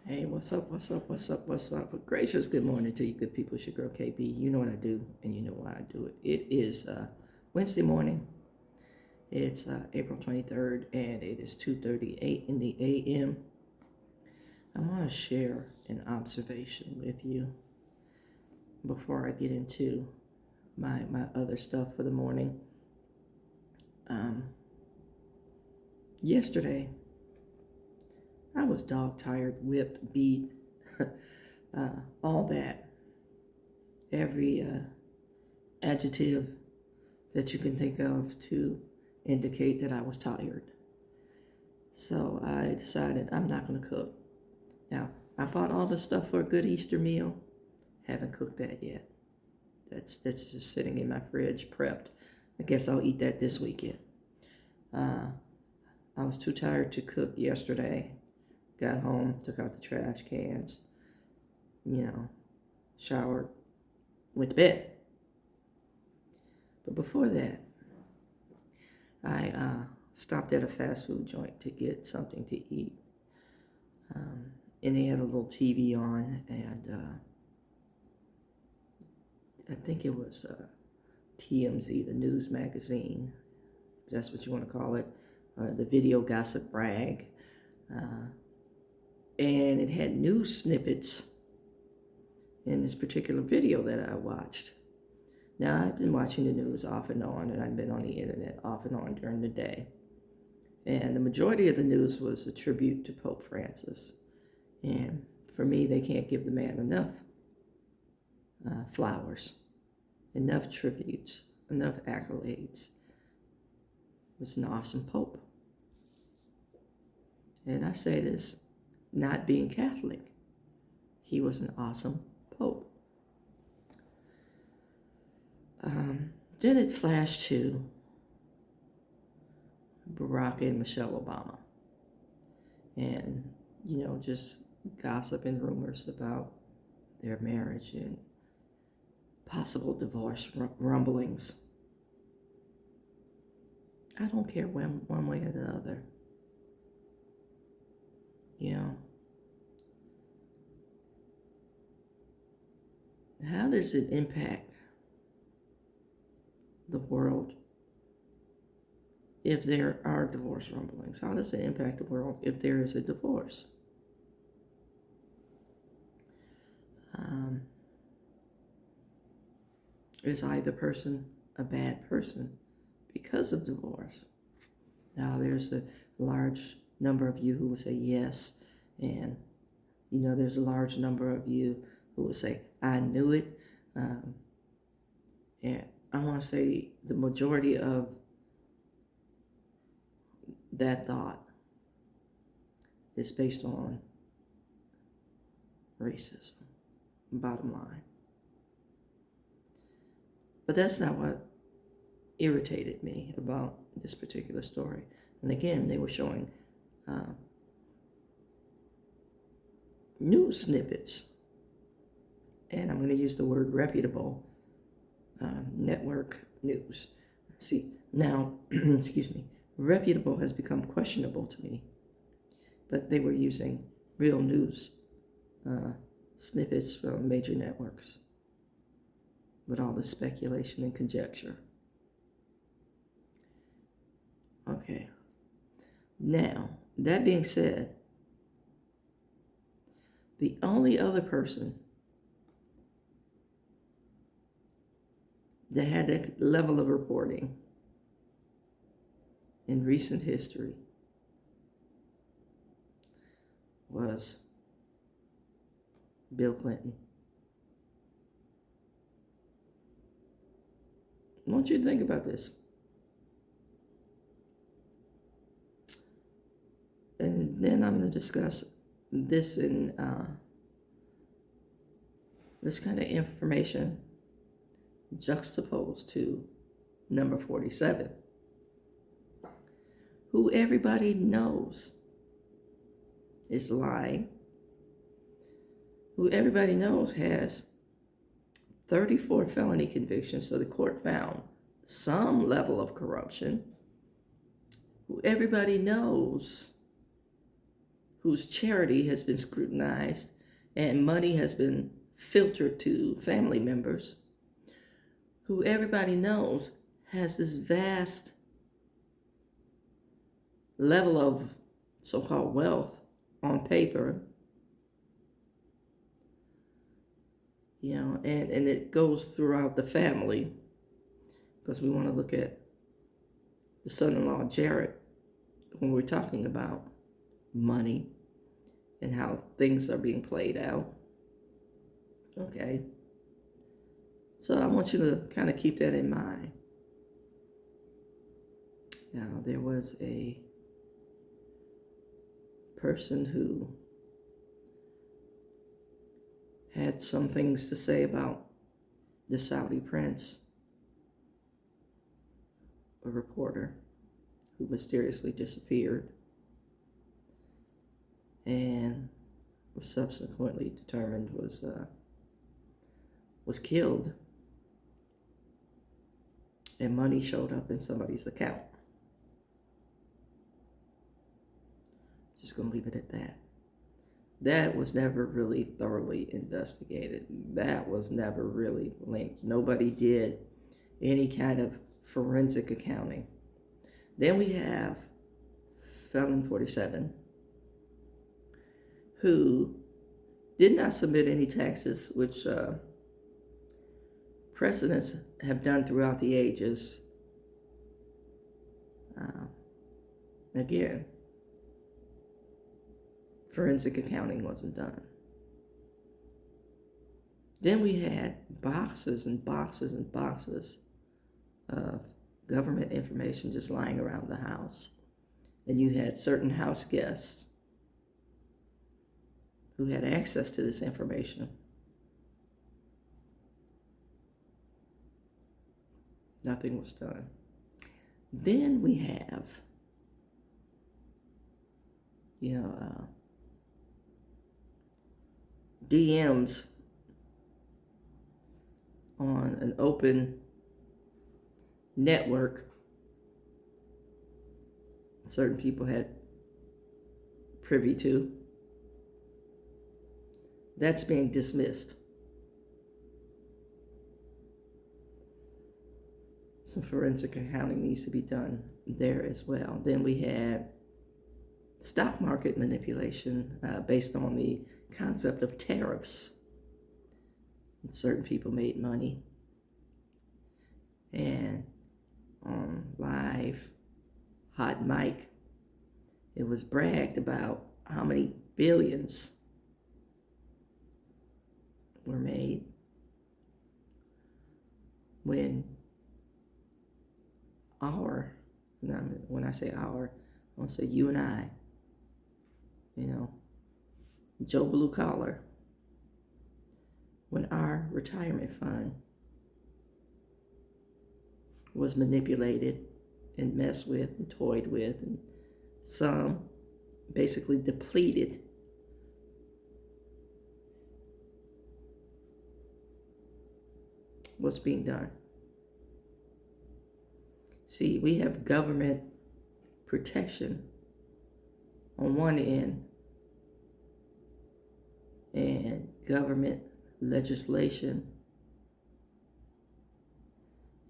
Hey, what's up? What's up? What's up? What's up? A gracious good morning to you, good people. It's your girl KB. You know what I do, and you know why I do it. It is Wednesday morning. It's April 23rd, and it is 2:38 in the a.m. I want to share an observation with you before I get into my other stuff for the morning. Yesterday, I was dog tired, whipped, beat, all that. Every adjective that you can think of to indicate that I was tired. So I decided I'm not going to cook. Now, I bought all the stuff for a good Easter meal. Haven't cooked that yet. That's just sitting in my fridge, prepped. I guess I'll eat that this weekend. I was too tired to cook yesterday. Got home, took out the trash cans, showered, went to bed. But before that, I stopped at a fast food joint to get something to eat. And they had a little TV on, and I think it was TMZ, the news magazine, if that's what you want to call it, the video gossip rag. And it had news snippets in this particular video that I watched. Now, I've been watching the news off and on, and I've been on the internet off and on during the day. And the majority of the news was a tribute to Pope Francis. And for me, they can't give the man enough flowers, enough tributes, enough accolades. He was an awesome Pope. And I say this not being Catholic. He was an awesome Pope. Then it flashed to Barack and Michelle Obama. And, just gossip and rumors about their marriage and possible divorce rumblings. I don't care one way or the other. How does it impact the world if there are divorce rumblings? How does it impact the world if there is a divorce? Is either person a bad person because of divorce? Now, there's a large number of you who will say yes, and there's a large number of you who will say, I knew it. And I want to say the majority of that thought is based on racism, bottom line. But that's not what irritated me about this particular story. And again, they were showing news snippets. And I'm going to use the word reputable network news. See, now, excuse me, reputable has become questionable to me. But they were using real news snippets from major networks with all the speculation and conjecture. Okay. Now, that being said, the only other person that had that level of reporting in recent history was Bill Clinton. I want you to think about this. And then I'm going to discuss this in this kind of information juxtaposed to number 47, who everybody knows is lying, who everybody knows has 34 felony convictions, so the court found some level of corruption, who everybody knows whose charity has been scrutinized and money has been filtered to family members, who everybody knows has this vast level of so-called wealth on paper, and it goes throughout the family, because we want to look at the son-in-law Jared when we're talking about money and how things are being played out. Okay. So I want you to kind of keep that in mind. Now, there was a person who had some things to say about the Saudi prince, a reporter who mysteriously disappeared and was subsequently determined was killed, and money showed up in somebody's account. Just gonna leave it at that. That was never really thoroughly investigated. That was never really linked. Nobody did any kind of forensic accounting. Then we have Felon 47, who did not submit any taxes, which presidents have done throughout the ages. Again, forensic accounting wasn't done. Then we had boxes and boxes and boxes of government information just lying around the house. And you had certain house guests who had access to this information. Nothing was done. Then we have, DMs on an open network. Certain people had privy to. That's being dismissed. Some forensic accounting needs to be done there as well. Then we had stock market manipulation based on the concept of tariffs. And certain people made money. And on live Hot Mic, it was bragged about how many billions were made when when I say our, I want to say you and I, Joe Blue Collar, when our retirement fund was manipulated and messed with and toyed with, and some basically depleted. What's being done? See, we have government protection on one end and government legislation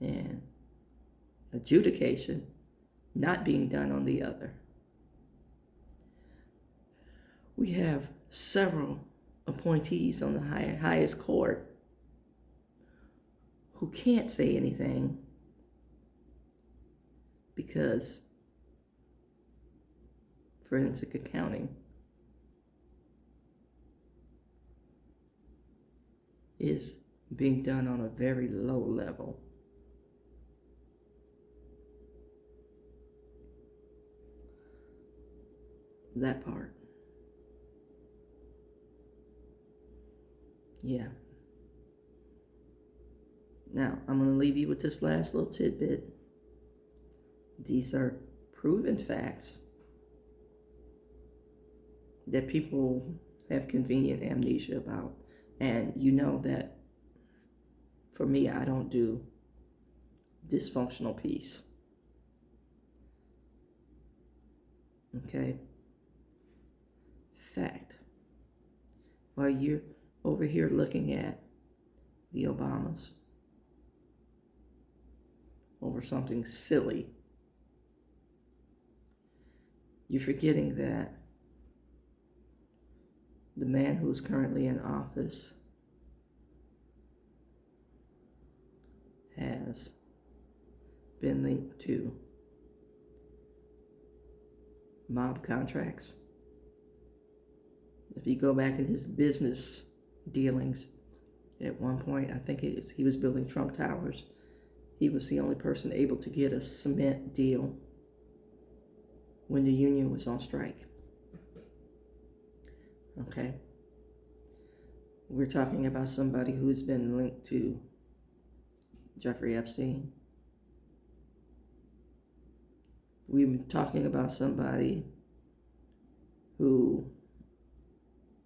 and adjudication not being done on the other. We have several appointees on the highest court who can't say anything because forensic accounting is being done on a very low level. That part. Yeah. Now, I'm going to leave you with this last little tidbit. These are proven facts that people have convenient amnesia about. And you know that for me, I don't do dysfunctional peace. Okay? fact while you're over here looking at the Obamas over something silly. You're forgetting that the man who's currently in office has been linked to mob contracts. If you go back in his business dealings, at one point, I think he was building Trump Towers. He was the only person able to get a cement deal when the union was on strike. Okay? We're talking about somebody who's been linked to Jeffrey Epstein. We're talking about somebody who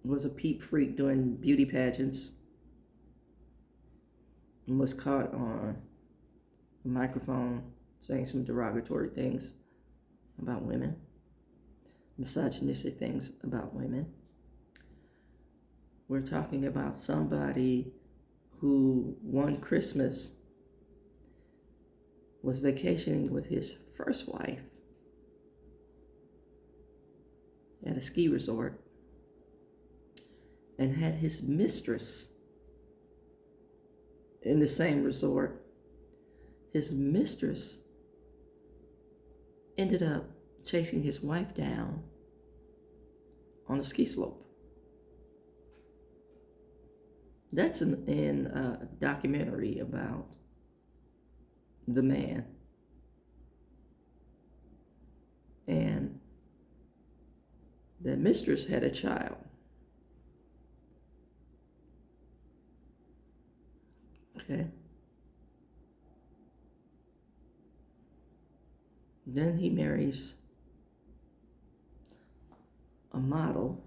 was a peep freak doing beauty pageants and was caught on a microphone saying some derogatory things about women, misogynistic things about women. We're talking about somebody who one Christmas was vacationing with his first wife at a ski resort and had his mistress in the same resort. His mistress ended up chasing his wife down on a ski slope. That's in a documentary about the man. And the mistress had a child. Okay. Then he marries a model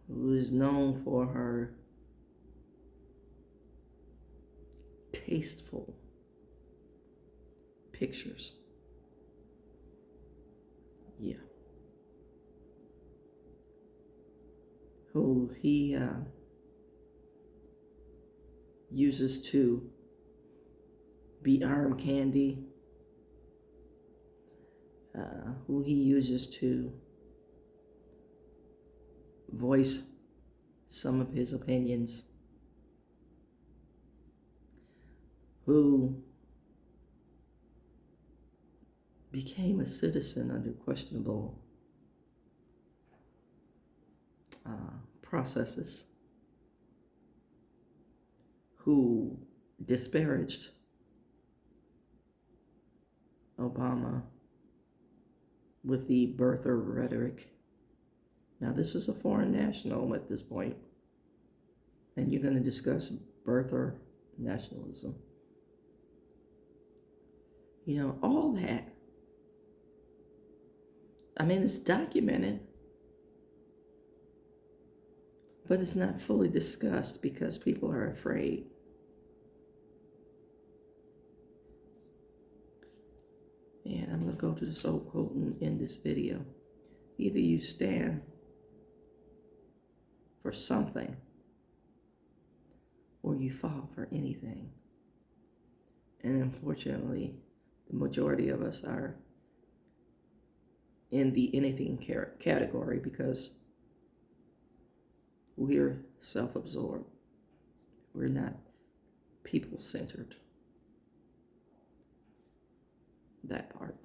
who is known for her tasteful pictures. Yeah. Who he uses to be arm candy, who he uses to voice some of his opinions, who became a citizen under questionable processes, who disparaged Obama with the birther rhetoric. Now, this is a foreign national at this point, and you're going to discuss birther nationalism. You know, all that. I mean, it's documented, but it's not fully discussed because people are afraid. And I'm going to go to this old quote and end this video. Either you stand for something or you fall for anything. And unfortunately, the majority of us are in the anything category because we're self-absorbed. We're not people-centered. That part.